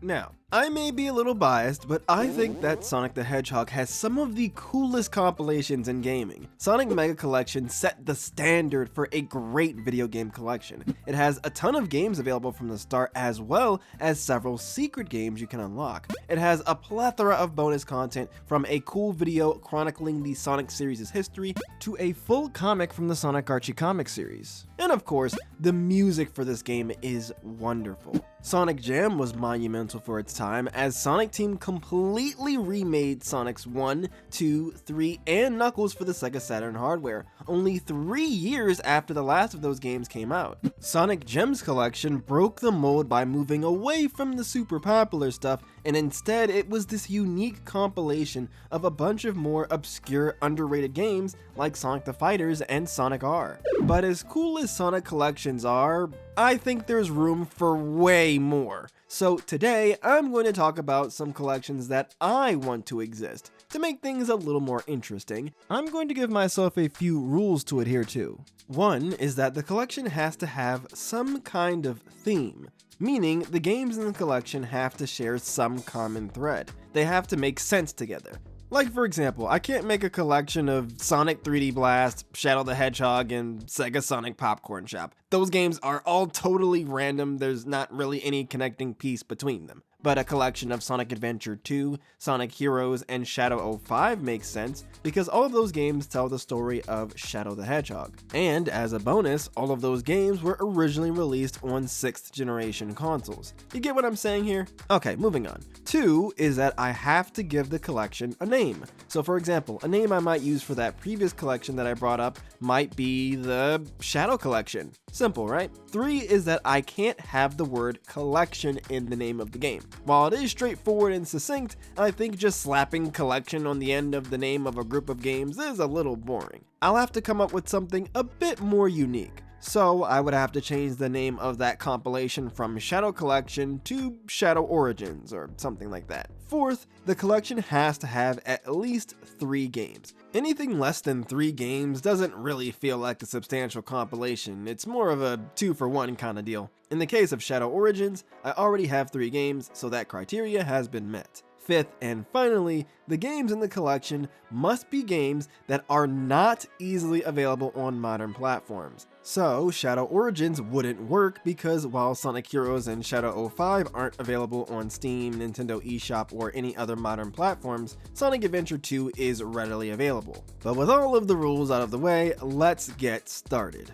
Now, I may be a little biased, but I think that Sonic the Hedgehog has some of the coolest compilations in gaming. Sonic Mega Collection set the standard for a great video game collection. It has a ton of games available from the start, as well as several secret games you can unlock. It has a plethora of bonus content, from a cool video chronicling the Sonic series' history to a full comic from the Sonic comic series. And of course, the music for this game is wonderful. Sonic Jam was monumental for its time, as Sonic Team completely remade Sonic's 1, 2, 3, and Knuckles for the Sega Saturn hardware, only 3 years after the last of those games came out. Sonic Gems Collection broke the mold by moving away from the super popular stuff, and instead it was this unique compilation of a bunch of more obscure, underrated games like Sonic the Fighters and Sonic R. But as cool as Sonic collections are, I think there's room for way more. So today, I'm going to talk about some collections that I want to exist. To make things a little more interesting, I'm going to give myself a few rules to adhere to. One is that the collection has to have some kind of theme, meaning the games in the collection have to share some common thread. They have to make sense together. Like, for example, I can't make a collection of Sonic 3D Blast, Shadow the Hedgehog, and SegaSonic Popcorn Shop. Those games are all totally random, there's not really any connecting piece between them. But a collection of Sonic Adventure 2, Sonic Heroes, and Shadow 05 makes sense, because all of those games tell the story of Shadow the Hedgehog. And as a bonus, all of those games were originally released on 6th generation consoles. You get what I'm saying here? Okay, moving on. 2 is that I have to give the collection a name. So for example, a name I might use for that previous collection that I brought up might be the Shadow Collection. Simple, right? 3 is that I can't have the word collection in the name of the game. While it is straightforward and succinct, I think just slapping collection on the end of the name of a group of games is a little boring. I'll have to come up with something a bit more unique. So I would have to change the name of that compilation from Shadow Collection to Shadow Origins or something like that. 4th, the collection has to have at least 3 games. Anything less than 3 games doesn't really feel like a substantial compilation, it's more of a 2-for-1 kind of deal. In the case of Shadow Origins, I already have 3 games, so that criteria has been met. 5th, and finally, the games in the collection must be games that are not easily available on modern platforms. So, Shadow Origins wouldn't work because while Sonic Heroes and Shadow 05 aren't available on Steam, Nintendo eShop, or any other modern platforms, Sonic Adventure 2 is readily available. But with all of the rules out of the way, let's get started.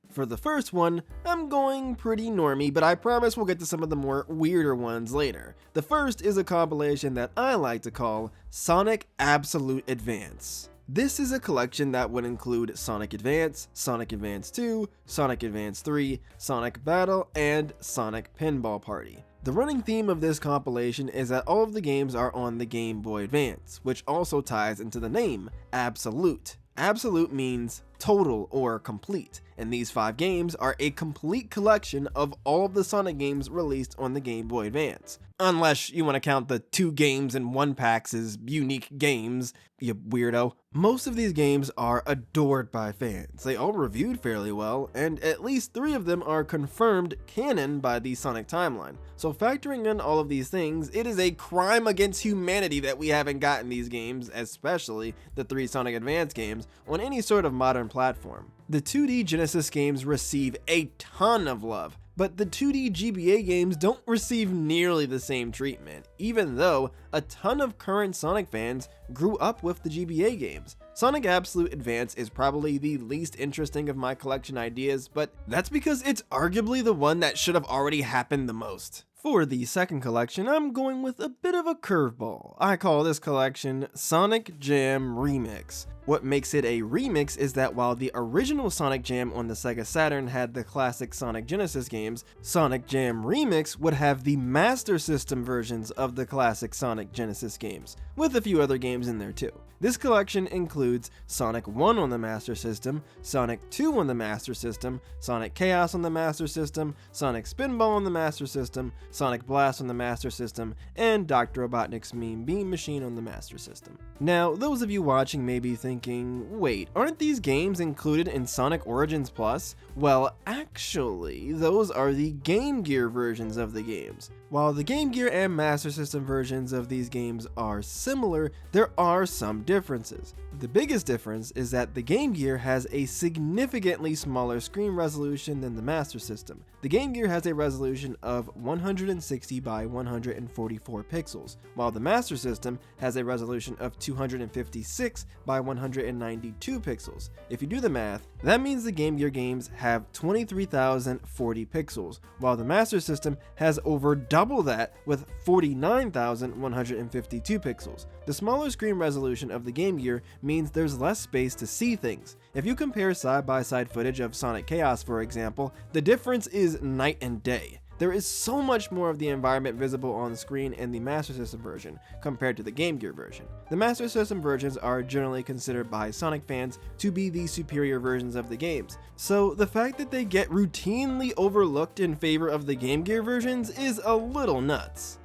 For the first one, I'm going pretty normie, but I promise we'll get to some of the more weirder ones later. The first is a compilation that I like to call Sonic Absolute Advance. This is a collection that would include Sonic Advance 2, Sonic Advance 3, Sonic Battle, and Sonic Pinball Party. The running theme of this compilation is that all of the games are on the Game Boy Advance, which also ties into the name, Absolute. Absolute means total or complete, and these 5 games are a complete collection of all of the Sonic games released on the Game Boy Advance. Unless you want to count the 2 games in 1 packs as unique games, you weirdo. Most of these games are adored by fans. They all reviewed fairly well, and at least 3 of them are confirmed canon by the Sonic timeline. So factoring in all of these things, it is a crime against humanity that we haven't gotten these games, especially the 3 Sonic Advance games, on any sort of modern platform. The 2D Genesis games receive a ton of love, but the 2D GBA games don't receive nearly the same treatment, even though a ton of current Sonic fans grew up with the GBA games. Sonic Absolute Advance is probably the least interesting of my collection ideas, but that's because it's arguably the one that should have already happened the most. For the second collection, I'm going with a bit of a curveball. I call this collection Sonic Jam Remix. What makes it a remix is that while the original Sonic Jam on the Sega Saturn had the classic Sonic Genesis games, Sonic Jam Remix would have the Master System versions of the classic Sonic Genesis games, with a few other games in there too. This collection includes Sonic 1 on the Master System, Sonic 2 on the Master System, Sonic Chaos on the Master System, Sonic Spinball on the Master System, Sonic Blast on the Master System, and Dr. Robotnik's Mean Beam Machine on the Master System. Now, those of you watching may be thinking, wait, aren't these games included in Sonic Origins Plus? Well, actually, those are the Game Gear versions of the games. While the Game Gear and Master System versions of these games are similar, there are some differences. The biggest difference is that the Game Gear has a significantly smaller screen resolution than the Master System. The Game Gear has a resolution of 160 by 144 pixels, while the Master System has a resolution of 256 by 192 pixels. If you do the math, that means the Game Gear games have 23,040 pixels, while the Master System has over double that with 49,152 pixels. The smaller screen resolution of the Game Gear means there's less space to see things. If you compare side-by-side footage of Sonic Chaos, for example, the difference is night and day. There is so much more of the environment visible on the screen in the Master System version compared to the Game Gear version. The Master System versions are generally considered by Sonic fans to be the superior versions of the games, so the fact that they get routinely overlooked in favor of the Game Gear versions is a little nuts.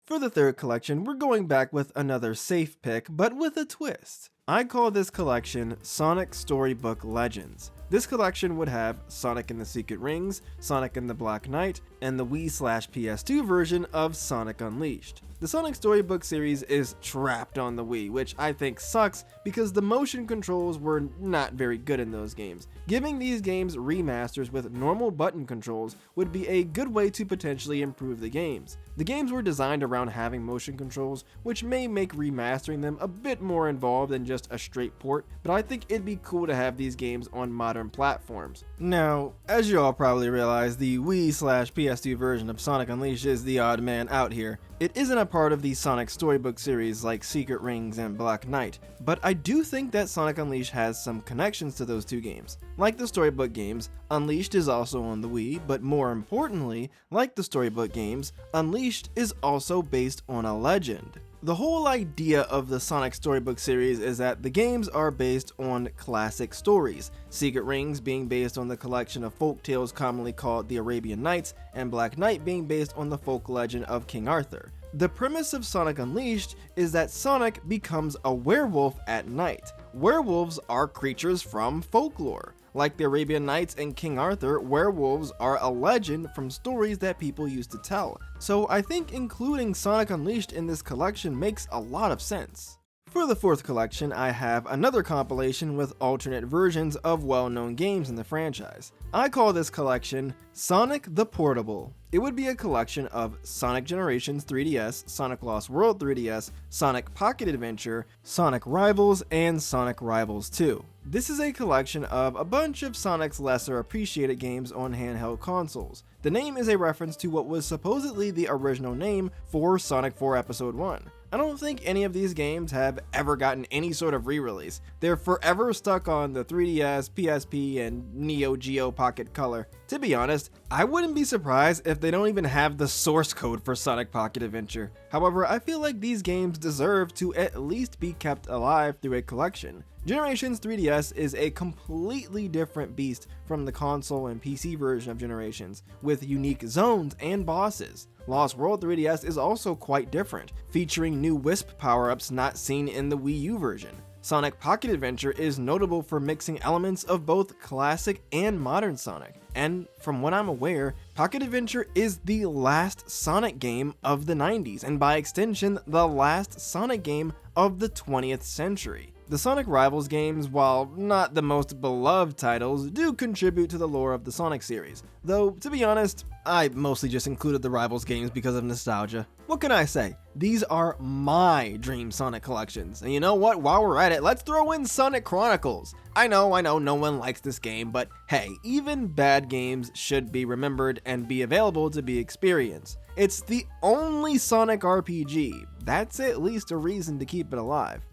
For the third collection, we're going back with another safe pick, but with a twist. I call this collection Sonic Storybook Legends. This collection would have Sonic and the Secret Rings, Sonic and the Black Knight, and the Wii/PS2 version of Sonic Unleashed. The Sonic Storybook series is trapped on the Wii, which I think sucks because the motion controls were not very good in those games. Giving these games remasters with normal button controls would be a good way to potentially improve the games. The games were designed around having motion controls, which may make remastering them a bit more involved than just a straight port, but I think it'd be cool to have these games on modern platforms. Now, as you all probably realize, the Wii/PS2 version of Sonic Unleashed is the odd man out here. It isn't a part of the Sonic Storybook series like Secret Rings and Black Knight, but I do think that Sonic Unleashed has some connections to those two games. Like the Storybook games, Unleashed is also on the Wii, but more importantly, like the Storybook games, Unleashed is also based on a legend. The whole idea of the Sonic Storybook series is that the games are based on classic stories, Secret Rings being based on the collection of folk tales commonly called the Arabian Nights, and Black Knight being based on the folk legend of King Arthur. The premise of Sonic Unleashed is that Sonic becomes a werewolf at night. Werewolves are creatures from folklore. Like the Arabian Nights and King Arthur, werewolves are a legend from stories that people used to tell. So I think including Sonic Unleashed in this collection makes a lot of sense. For the fourth collection, I have another compilation with alternate versions of well-known games in the franchise. I call this collection Sonic the Portable. It would be a collection of Sonic Generations 3DS, Sonic Lost World 3DS, Sonic Pocket Adventure, Sonic Rivals, and Sonic Rivals 2. This is a collection of a bunch of Sonic's lesser appreciated games on handheld consoles. The name is a reference to what was supposedly the original name for Sonic 4 Episode 1. I don't think any of these games have ever gotten any sort of re-release. They're forever stuck on the 3DS, PSP, and Neo Geo Pocket Color. To be honest, I wouldn't be surprised if they don't even have the source code for Sonic Pocket Adventure. However, I feel like these games deserve to at least be kept alive through a collection. Generations 3DS is a completely different beast from the console and PC version of Generations, with unique zones and bosses. Lost World 3DS is also quite different, featuring new Wisp power-ups not seen in the Wii U version. Sonic Pocket Adventure is notable for mixing elements of both classic and modern Sonic, and from what I'm aware, Pocket Adventure is the last Sonic game of the 90s, and by extension, the last Sonic game of the 20th century. The Sonic Rivals games, while not the most beloved titles, do contribute to the lore of the Sonic series, though, to be honest, I mostly just included the Rivals games because of nostalgia. What can I say? These are my dream Sonic collections, and you know what, while we're at it, let's throw in Sonic Chronicles. I know no one likes this game, but hey, even bad games should be remembered and be available to be experienced. It's the only Sonic RPG, that's at least a reason to keep it alive.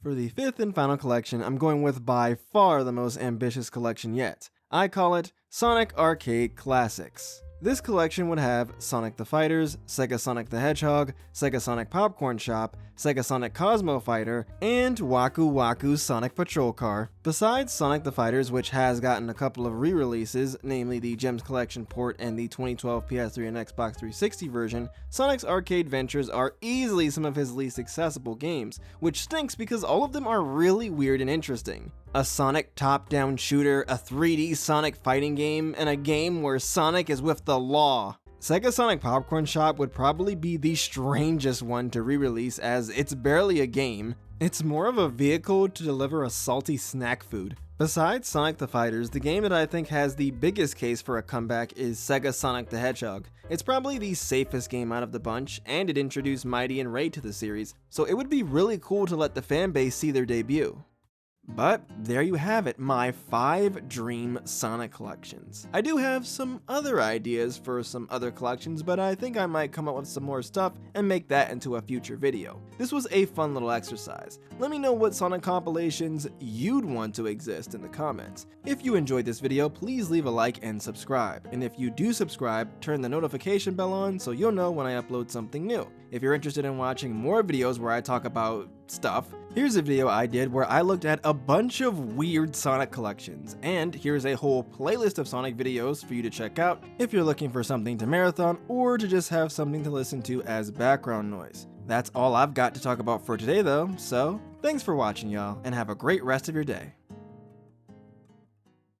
For the fifth and final collection, I'm going with by far the most ambitious collection yet. I call it Sonic Arcade Classics. This collection would have Sonic the Fighters, SegaSonic the Hedgehog, SegaSonic Popcorn Shop, SegaSonic Cosmo Fighter, and Waku Waku Sonic Patrol Car. Besides Sonic the Fighters, which has gotten a couple of re-releases, namely the Gems Collection port and the 2012 PS3 and Xbox 360 version, Sonic's arcade ventures are easily some of his least accessible games, which stinks because all of them are really weird and interesting. A Sonic top-down shooter, a 3D Sonic fighting game, and a game where Sonic is with the law. SegaSonic Popcorn Shop would probably be the strangest one to re-release, as it's barely a game. It's more of a vehicle to deliver a salty snack food. Besides Sonic the Fighters, the game that I think has the biggest case for a comeback is SegaSonic the Hedgehog. It's probably the safest game out of the bunch, and it introduced Mighty and Ray to the series, so it would be really cool to let the fanbase see their debut. But there you have it, my 5 dream Sonic collections. I do have some other ideas for some other collections, but I think I might come up with some more stuff and make that into a future video. This was a fun little exercise. Let me know what Sonic compilations you'd want to exist in the comments. If you enjoyed this video, please leave a like and subscribe. And if you do subscribe, turn the notification bell on so you'll know when I upload something new. If you're interested in watching more videos where I talk about stuff, here's a video I did where I looked at a bunch of weird Sonic collections, and here's a whole playlist of Sonic videos for you to check out if you're looking for something to marathon or to just have something to listen to as background noise. That's all I've got to talk about for today though, so thanks for watching y'all, and have a great rest of your day.